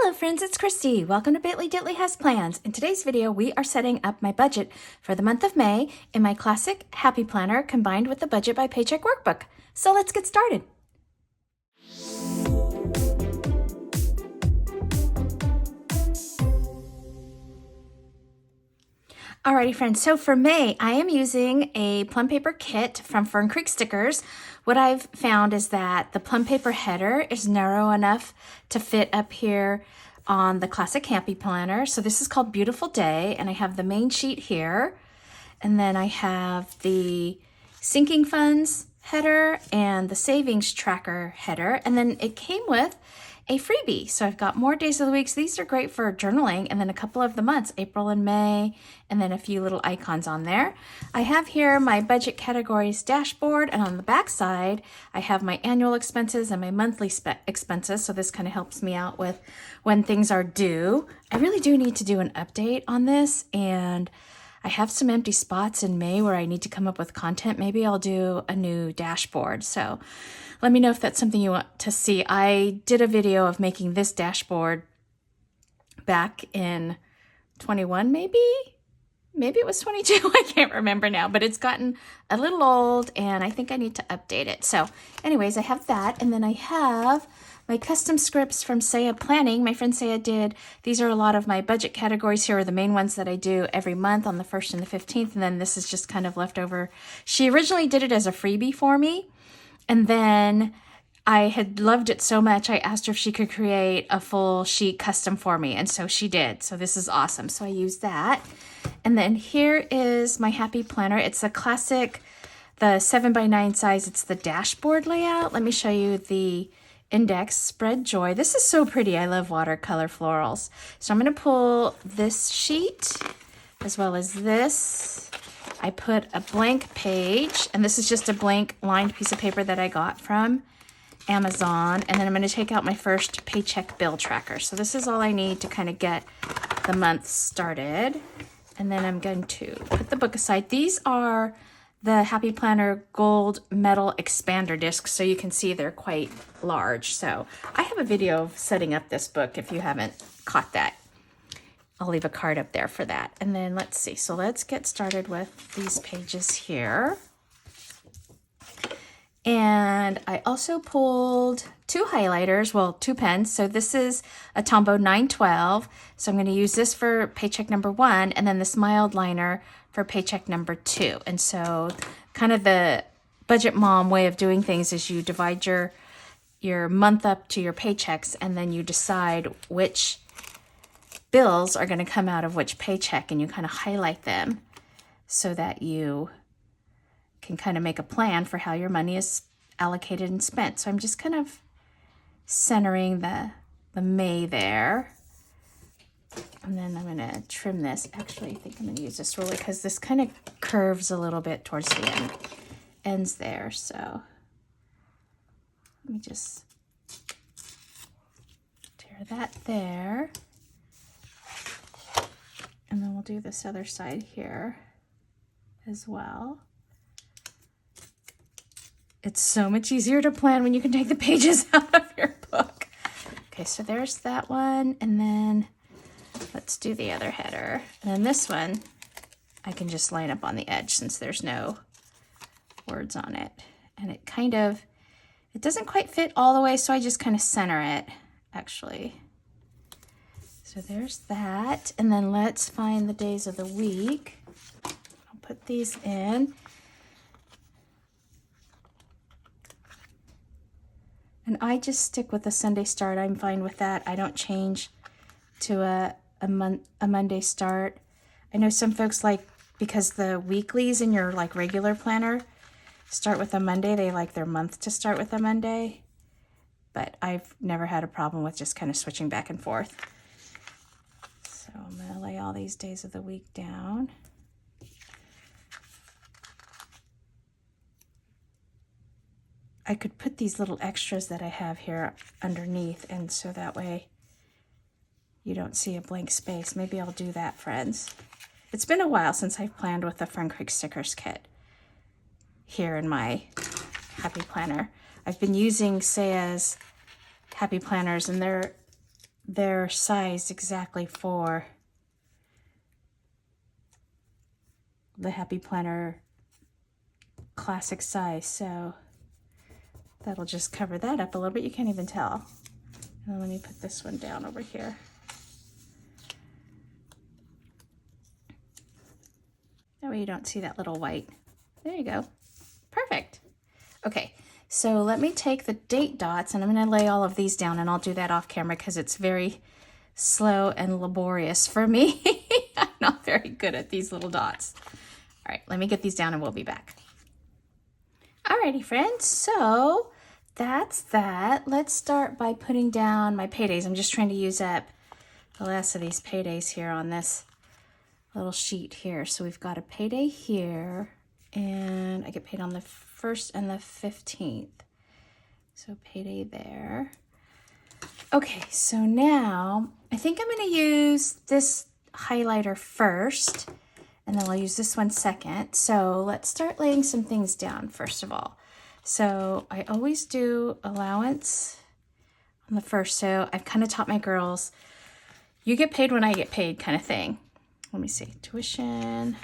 Hello friends, it's Christy. Welcome to Bitly Ditley Has Plans. In today's video, we are setting up my budget for the month of May in my classic Happy Planner combined with the Budget by Paycheck workbook. So let's get started. Alrighty friends, so for May, I am using a plum paper kit from Fern Creek Stickers. What I've found is that the plum paper header is narrow enough to fit up here on the classic Happy Planner. So this is called Beautiful Day, and I have the main sheet here. And then I have the sinking funds header and the savings tracker header. And then it came with a freebie. So I've got more days of the weeks. These are great for journaling, and then a couple of the months, April and May, and then a few little icons on there. I have here my budget categories dashboard, and on the back side, I have my annual expenses and my monthly expenses. So this kind of helps me out with when things are due. I really do need to do an update on this, and I have some empty spots in May where I need to come up with content. Maybe I'll do a new dashboard. So let me know if that's something you want to see. I did a video of making this dashboard back in 21, maybe it was 22. I can't remember now, but it's gotten a little old and I think I need to update it. So anyways, I have that. And then I have my custom scripts from Saya Planning. My friend Saya did. These are a lot of my budget categories. Here are the main ones that I do every month on the 1st and the 15th. And then this is just kind of leftover. She originally did it as a freebie for me. And then I had loved it so much, I asked her if she could create a full sheet custom for me. And so she did. So this is awesome. So I used that. And then here is my Happy Planner. It's a classic, the 7x9 size. It's the dashboard layout. Let me show you the index. Spread Joy. This is so pretty. I love watercolor florals. So I'm going to pull this sheet as well as this. I put a blank page, and this is just a blank lined piece of paper that I got from Amazon. And then I'm going to take out my first Paycheck bill tracker. So this is all I need to kind of get the month started. And then I'm going to put the book aside. These are the Happy Planner gold metal expander discs, so you can see they're quite large. So I have a video of setting up this book if you haven't caught that. I'll leave a card up there for that. And then let's see. So let's get started with these pages here. And I also pulled two highlighters, well, two pens. So this is a Tombow 912. So I'm going to use this for Paycheck number 1, and then this mild liner for Paycheck number 2. And so kind of the budget mom way of doing things is you divide your month up to your paychecks, and then you decide which bills are going to come out of which paycheck, and you kind of highlight them so that you can kind of make a plan for how your money is allocated and spent. So I'm just kind of centering the May there. And then I'm going to trim this. Actually, I think I'm going to use this ruler because this kind of curves a little bit towards the ends there. So let me just tear that there. And then we'll do this other side here as well. It's so much easier to plan when you can take the pages out of your book. Okay, so there's that one. And then let's do the other header. And then this one, I can just line up on the edge since there's no words on it. And it doesn't quite fit all the way, so I just kind of center it, actually. So there's that. And then let's find the days of the week. I'll put these in. And I just stick with the Sunday start. I'm fine with that. I don't change to a Monday start. I know some folks like, because the weeklies in your like regular planner start with a Monday, they like their month to start with a Monday. But I've never had a problem with just kind of switching back and forth. So I'm going to lay all these days of the week down. I could put these little extras that I have here underneath, and so that way you don't see a blank space. Maybe I'll do that, friends. It's been a while since I've planned with the Fern Creek Stickers kit here in my Happy Planner. I've been using Saya's Happy Planners, and they're they're sized exactly for the Happy Planner classic size, so that'll just cover that up a little bit. You can't even tell. And let me put this one down over here. That way you don't see that little white. There you go. Perfect. Okay, so let me take the date dots and I'm going to lay all of these down, and I'll do that off camera because it's very slow and laborious for me. I'm not very good at these little dots. All right, let me get these down and we'll be back. Alrighty, friends, so that's that. Let's start by putting down my paydays. I'm just trying to use up the last of these paydays here on this little sheet here. So we've got a payday here, and I get paid on the 1st and the 15th. So payday there. Okay, so now I think I'm going to use this highlighter first, and then I'll use this one second. So let's start laying some things down first of all. So I always do allowance on the first. So I've kind of taught my girls, you get paid when I get paid kind of thing. Let me see, tuition.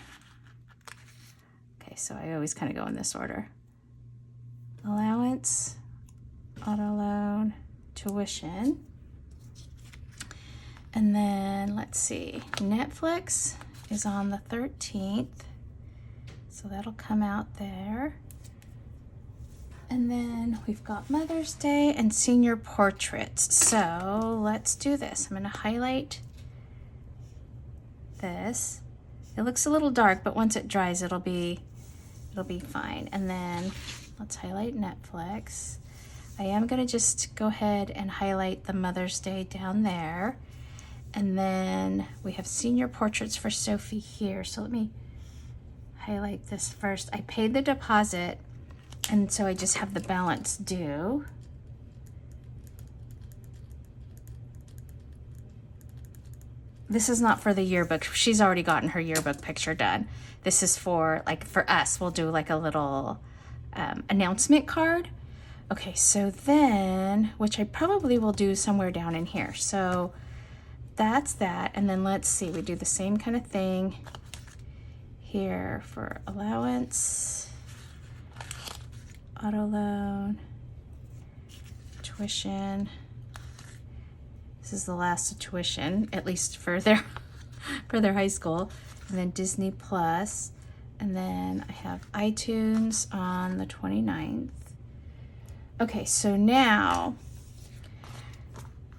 Okay, so I always kind of go in this order. Allowance, auto loan, tuition. And then let's see, Netflix is on the 13th. So that'll come out there. And then we've got Mother's Day and senior portraits. So let's do this. I'm going to highlight this. It looks a little dark, but once it dries, it'll be fine. And then let's highlight Netflix. I am going to just go ahead and highlight the Mother's Day down there. And then we have senior portraits for Sophie here. So let me highlight this first. I paid the deposit, and so I just have the balance due. This is not for the yearbook. She's already gotten her yearbook picture done. This is for, like, for us, we'll do like a little announcement card. Okay, so then, which I probably will do somewhere down in here. So that's that. And then let's see, we do the same kind of thing here for allowance, auto loan, tuition. This is the last of tuition, at least for their high school. And then Disney Plus. And then I have iTunes on the 29th. Okay, so now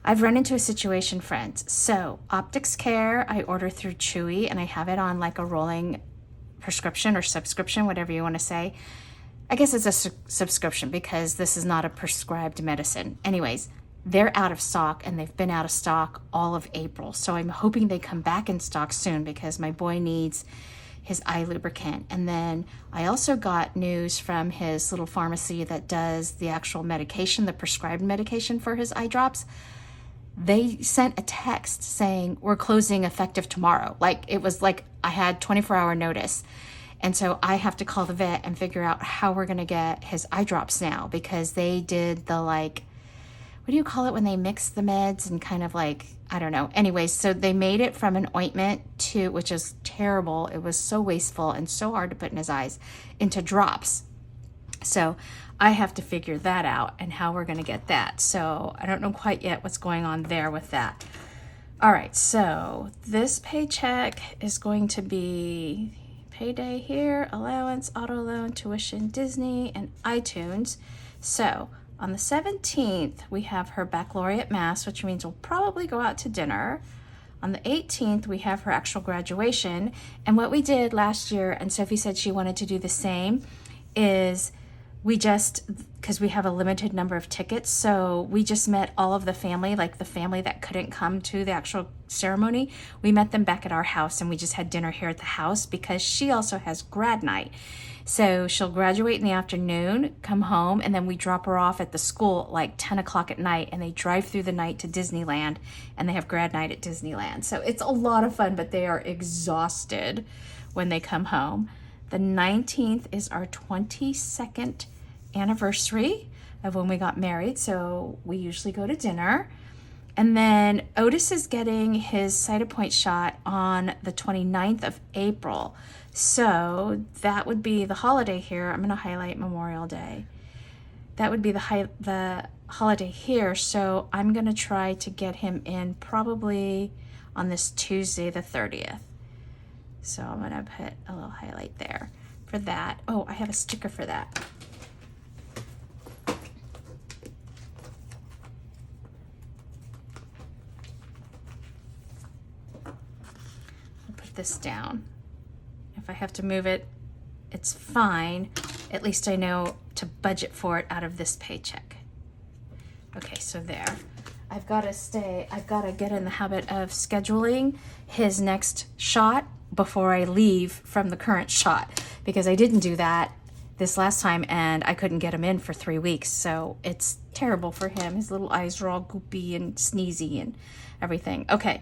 I've run into a situation, friends. So Optics Care, I order through Chewy, and I have it on like a rolling prescription or subscription, whatever you want to say. I guess it's a subscription because this is not a prescribed medicine. Anyways, they're out of stock, and they've been out of stock all of April. So I'm hoping they come back in stock soon because my boy needs his eye lubricant. And then I also got news from his little pharmacy that does the actual medication, the prescribed medication for his eye drops. They sent a text saying, we're closing effective tomorrow. Like, it was like I had 24-hour notice. And so I have to call the vet and figure out how we're going to get his eye drops now, because they did the, like, what do you call it when they mix the meds and kind of like, I don't know. Anyways, so they made it from an ointment to, which is terrible. It was so wasteful and so hard to put in his eyes, into drops. So I have to figure that out and how we're going to get that. So I don't know quite yet what's going on there with that. All right, so this paycheck is going to be payday here, allowance, auto loan, tuition, Disney, and iTunes. So on the 17th, we have her baccalaureate mass, which means we'll probably go out to dinner. On the 18th, we have her actual graduation. And what we did last year, and Sophie said she wanted to do the same, is we just, because we have a limited number of tickets, so we just met all of the family, like the family that couldn't come to the actual ceremony. We met them back at our house, and we just had dinner here at the house because she also has grad night. So she'll graduate in the afternoon, come home, and then we drop her off at the school at like 10 o'clock at night, and they drive through the night to Disneyland, and they have grad night at Disneyland. So it's a lot of fun, but they are exhausted when they come home. The 19th is our 22nd anniversary of when we got married, so we usually go to dinner. And then Otis is getting his Cytopoint shot on the 29th of April. So that would be the holiday here. I'm going to highlight Memorial Day. That would be the holiday here. So I'm going to try to get him in probably on this Tuesday, the 30th. So I'm going to put a little highlight there for that. Oh, I have a sticker for that. This down. If I have to move it, it's fine. At least I know to budget for it out of this paycheck. Okay, so there. I've got to get in the habit of scheduling his next shot before I leave from the current shot, because I didn't do that this last time and I couldn't get him in for 3 weeks. So it's terrible for him. His little eyes are all goopy and sneezy and everything. Okay.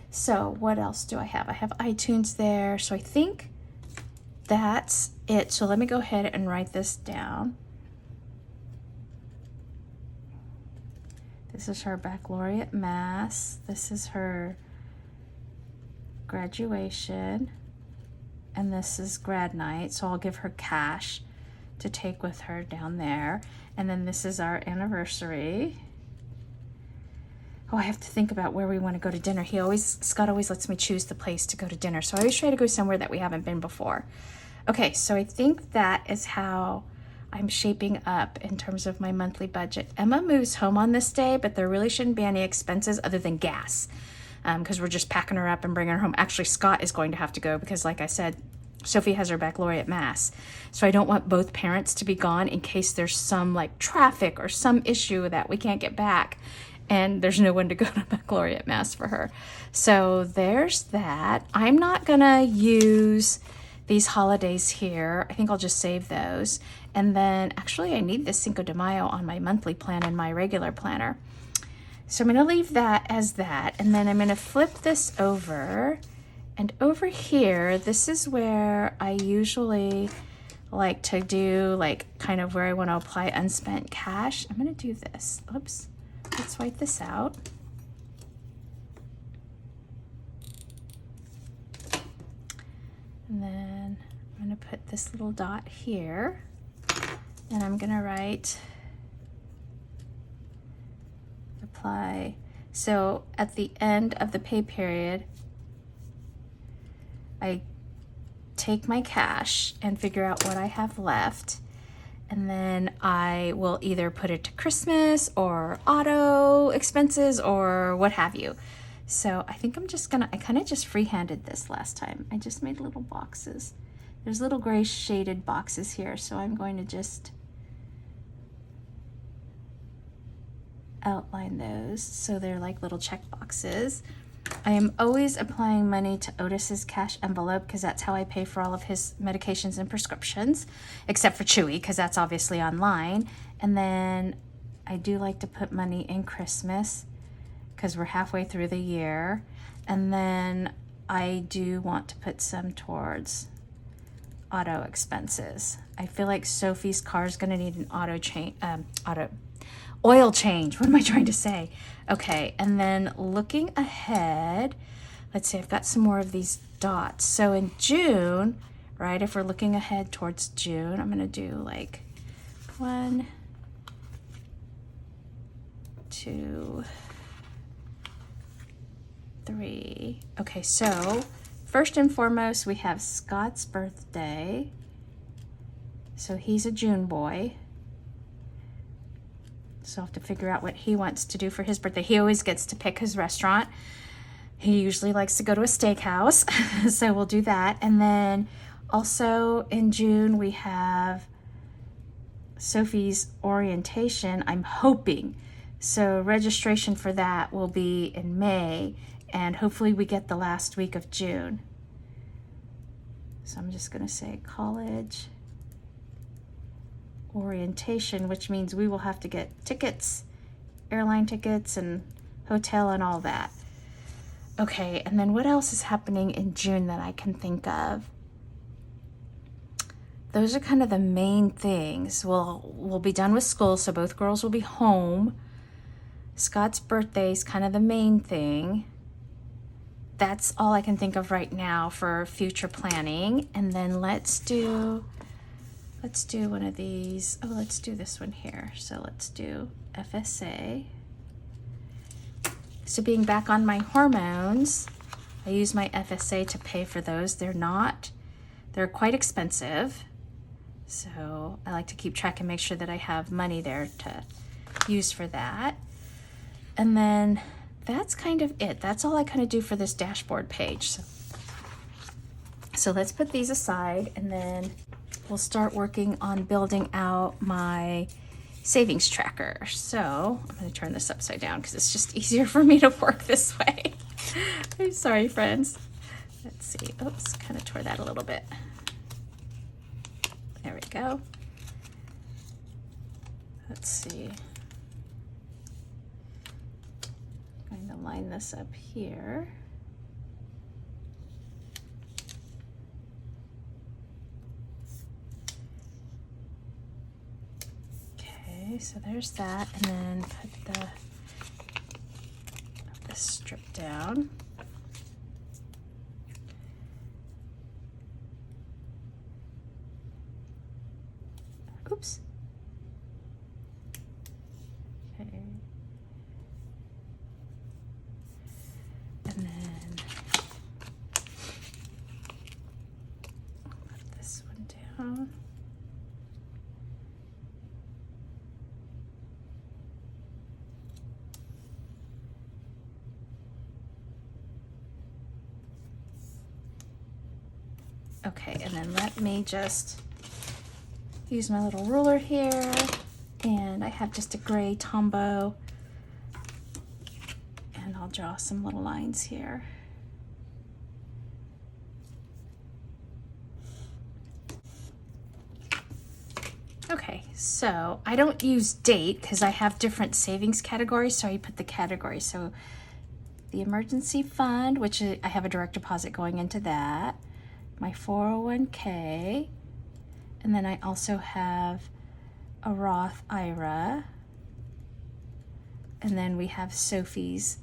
So what else do I have? I have iTunes there. So I think that's it. So let me go ahead and write this down. This is her baccalaureate mass. This is her graduation. And this is grad night. So I'll give her cash to take with her down there. And then this is our anniversary. Oh, I have to think about where we want to go to dinner. Scott always lets me choose the place to go to dinner. So I always try to go somewhere that we haven't been before. Okay, so I think that is how I'm shaping up in terms of my monthly budget. Emma moves home on this day, but there really shouldn't be any expenses other than gas, because we're just packing her up and bringing her home. Actually, Scott is going to have to go because, like I said, Sophie has her baccalaureate mass. So I don't want both parents to be gone in case there's some like traffic or some issue that we can't get back. And there's no one to go to baccalaureate mass for her. So there's that. I'm not gonna use these holidays here. I think I'll just save those. And then actually I need this Cinco de Mayo on my monthly plan and my regular planner. So I'm gonna leave that as that. And then I'm gonna flip this over. And over here, this is where I usually like to do like kind of where I wanna apply unspent cash. I'm gonna do this, oops. Let's wipe this out. And then I'm going to put this little dot here. And I'm going to write apply. So at the end of the pay period, I take my cash and figure out what I have left. And then I will either put it to Christmas or auto expenses or what have you. So I think I kind of just freehanded this last time. I just made little boxes. There's little gray shaded boxes here. So I'm going to just outline those. So they're like little check boxes. I am always applying money to Otis's cash envelope because that's how I pay for all of his medications and prescriptions, except for Chewy because that's obviously online. And then I do like to put money in Christmas because we're halfway through the year. And then I do want to put some towards auto expenses. I feel like Sophie's car is going to need an oil change. What am I trying to say? Okay, and then looking ahead, let's see, I've got some more of these dots. So in June, right, if we're looking ahead towards June, I'm gonna do like 1, 2, 3. Okay, so first and foremost, we have Scott's birthday. So he's a June boy. So I'll have to figure out what he wants to do for his birthday. He always gets to pick his restaurant. He usually likes to go to a steakhouse. So we'll do that. And then also in June, we have Sophie's orientation, I'm hoping. So registration for that will be in May. And hopefully we get the last week of June. So I'm just going to say college orientation, which means we will have to get tickets, airline tickets and hotel and all that. Okay, and then what else is happening in June that I can think of? Those are kind of the main things. We'll be done with school, so both girls will be home. Scott's birthday is kind of the main thing. That's all I can think of right now for future planning. And then let's do one of these. Oh, let's do this one here. So let's do FSA. So being back on my hormones, I use my FSA to pay for those. They're quite expensive. So I like to keep track and make sure that I have money there to use for that. And then that's kind of it. That's all I kind of do for this dashboard page. So let's put these aside, and then we'll start working on building out my savings tracker. So I'm going to turn this upside down because it's just easier for me to work this way. I'm sorry, friends. Let's see. Oops, kind of tore that a little bit. There we go. Let's see. I'm going to line this up here. Okay, so there's that, and then put this strip down. Oops. Okay. And then put this one down. Okay, and then let me just use my little ruler here, and I have just a gray Tombow, and I'll draw some little lines here. Okay, so I don't use date because I have different savings categories, so I put the category. So the emergency fund, which I have a direct deposit going into that, my 401k, and then I also have a Roth IRA, and then we have Sophie's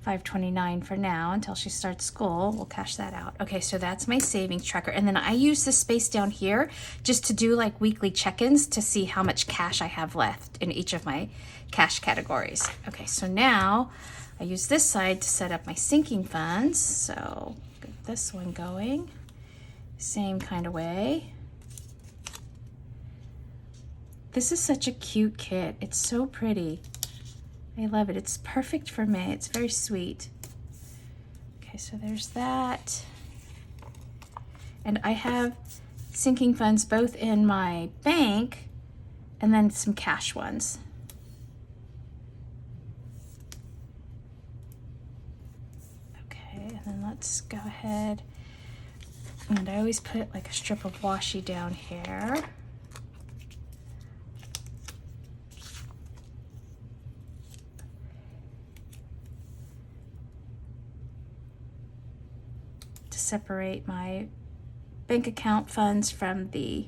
529 for now until she starts school. We'll cash that out. Okay, so that's my savings tracker, and then I use this space down here just to do like weekly check-ins to see how much cash I have left in each of my cash categories. Okay, so now I use this side to set up my sinking funds. So get this one going, same kind of way. This is such a cute kit. It's so pretty. I love it. It's perfect for May. It's very sweet. Okay, so there's that. And I have sinking funds both in my bank and then some cash ones. Okay, and then let's go ahead. And I always put like a strip of washi down here. Separate my bank account funds from the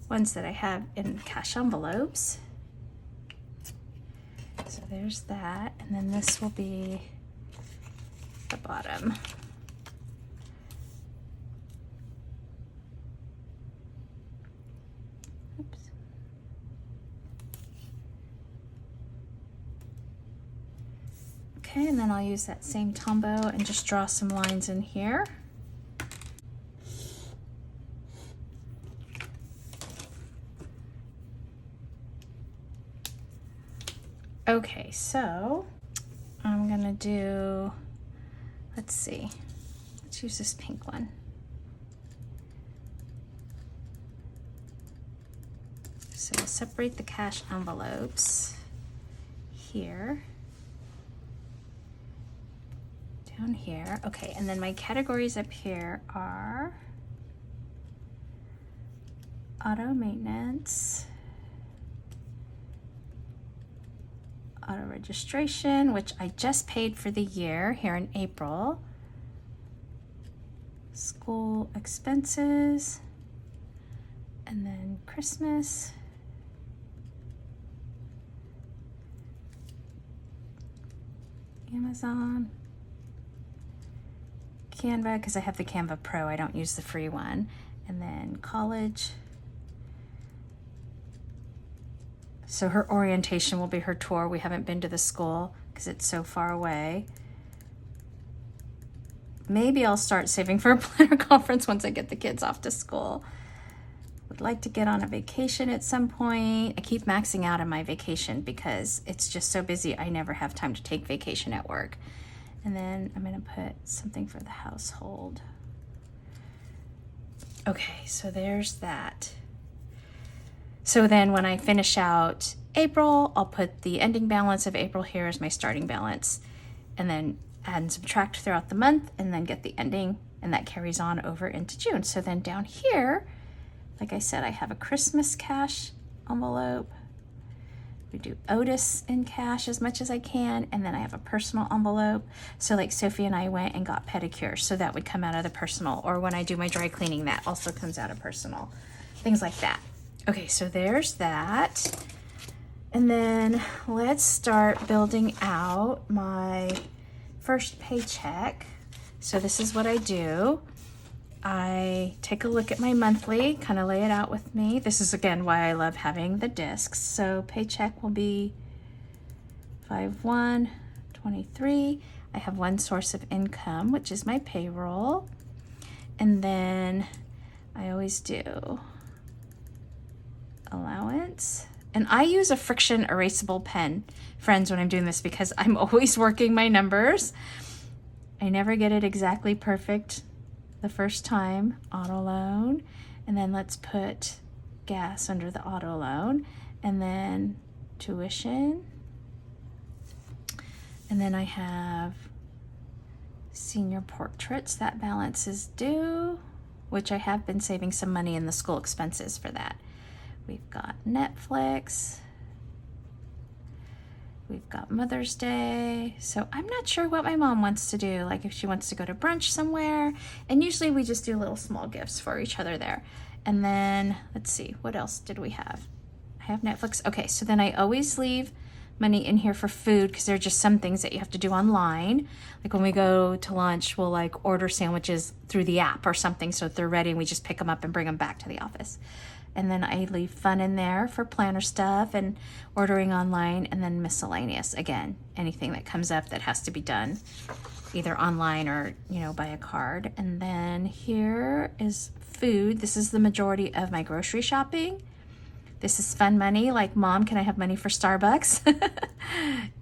ones that I have in cash envelopes. So there's that, and then this will be the bottom. Oops. Okay, and then I'll use that same Tombow and just draw some lines in here. Okay, so I'm gonna do, let's see, let's use this pink one. So we'll separate the cash envelopes here, down here. Okay, and then my categories up here are auto maintenance, auto registration, which I just paid for the year here in April, school expenses, and then Christmas, Amazon, Canva, because I have the Canva Pro, I don't use the free one, and then college. So her orientation will be her tour. We haven't been to the school because it's so far away. Maybe I'll start saving for a planner conference once I get the kids off to school. Would like to get on a vacation at some point. I keep maxing out on my vacation because it's just so busy. I never have time to take vacation at work. And then I'm gonna put something for the household. Okay, so there's that. So then when I finish out April, I'll put the ending balance of April here as my starting balance, and then add and subtract throughout the month, and then get the ending, and that carries on over into June. So then down here, like I said, I have a Christmas cash envelope. We do Otis in cash as much as I can, and then I have a personal envelope. So like Sophie and I went and got pedicures, so that would come out of the personal, or when I do my dry cleaning, that also comes out of personal, things like that. Okay, so there's that. And then let's start building out my first paycheck. So this is what I do. I take a look at my monthly, kind of lay it out with me. This is again why I love having the discs. So paycheck will be 5/1/23. I have one source of income, which is my payroll. And then I always do allowance. And I use a friction erasable pen, friends, when I'm doing this because I'm always working my numbers. I never get it exactly perfect the first time. Auto loan, and then let's put gas under the auto loan, and then tuition, and then I have senior portraits. That balance is due, which I have been saving some money in the school expenses for that. We've got Netflix. We've got Mother's Day. So I'm not sure what my mom wants to do, like if she wants to go to brunch somewhere. And usually we just do little small gifts for each other there. And then let's see, what else did we have? I have Netflix. Okay, so then I always leave money in here for food because there are just some things that you have to do online. Like when we go to lunch, we'll like order sandwiches through the app or something, so if they're ready and we just pick them up and bring them back to the office. And then I leave fun in there for planner stuff and ordering online, and then miscellaneous, again, anything that comes up that has to be done either online or, you know, by a card. And then here is food. This is the majority of my grocery shopping. This is fun money, like, Mom, can I have money for Starbucks?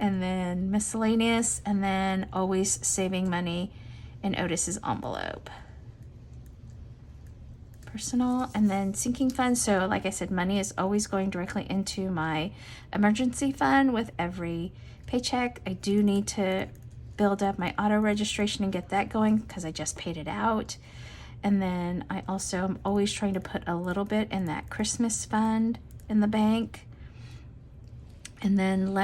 And then miscellaneous, and then always saving money in Otis's envelope. Personal, and then sinking fund. So like I said, money is always going directly into my emergency fund with every paycheck. I do need to build up my auto registration and get that going because I just paid it out. And then I also am always trying to put a little bit in that Christmas fund in the bank. And then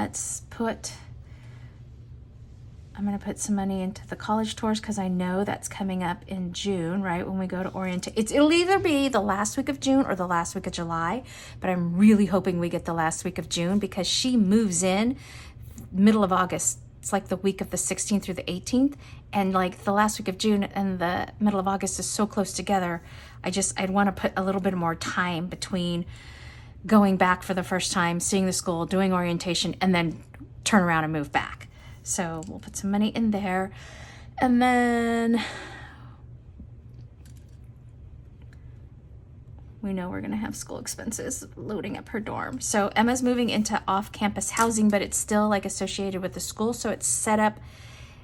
I'm going to put some money into the college tours because I know that's coming up in June, right? When we go to orientation. It'll either be the last week of June or the last week of July, but I'm really hoping we get the last week of June because she moves in middle of August. It's like the week of the 16th through the 18th. And like the last week of June and the middle of August is so close together. I'd want to put a little bit more time between going back for the first time, seeing the school, doing orientation, and then turn around and move back. So we'll put some money in there. And then we know we're gonna have school expenses loading up her dorm. So Emma's moving into off-campus housing, but it's still like associated with the school. So it's set up,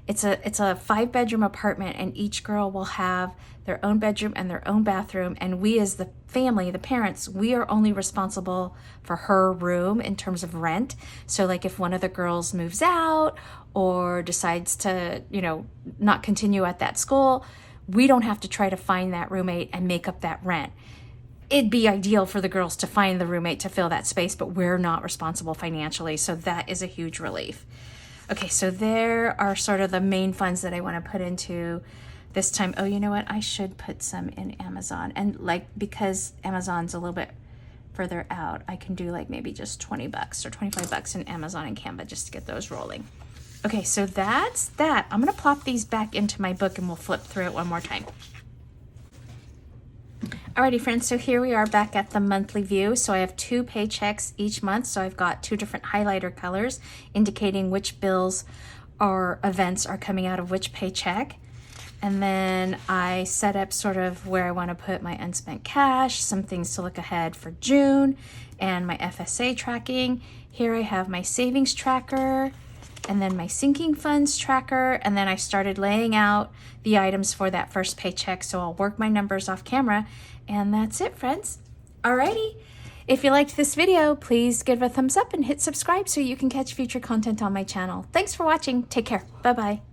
it's a 5-bedroom apartment, and each girl will have their own bedroom and their own bathroom. And we as the family, the parents, we are only responsible for her room in terms of rent. So like if one of the girls moves out or decides to, you know, not continue at that school, we don't have to try to find that roommate and make up that rent. It'd be ideal for the girls to find the roommate to fill that space, but we're not responsible financially. So that is a huge relief. Okay, so there are sort of the main funds that I want to put into this time. Oh, you know what? I should put some in Amazon. And like, because Amazon's a little bit further out, I can do like maybe just $20 or $25 in Amazon and Canva just to get those rolling. Okay, so that's that. I'm gonna plop these back into my book and we'll flip through it one more time. Alrighty friends, so here we are back at the monthly view. So I have 2 paychecks each month. So I've got 2 different highlighter colors indicating which bills or events are coming out of which paycheck. And then I set up sort of where I want to put my unspent cash, some things to look ahead for June, and my FSA tracking. Here I have my savings tracker, and then my sinking funds tracker, and then I started laying out the items for that first paycheck, so I'll work my numbers off camera, and that's it, friends. Alrighty, if you liked this video, please give it a thumbs up and hit subscribe so you can catch future content on my channel. Thanks for watching. Take care. Bye-bye.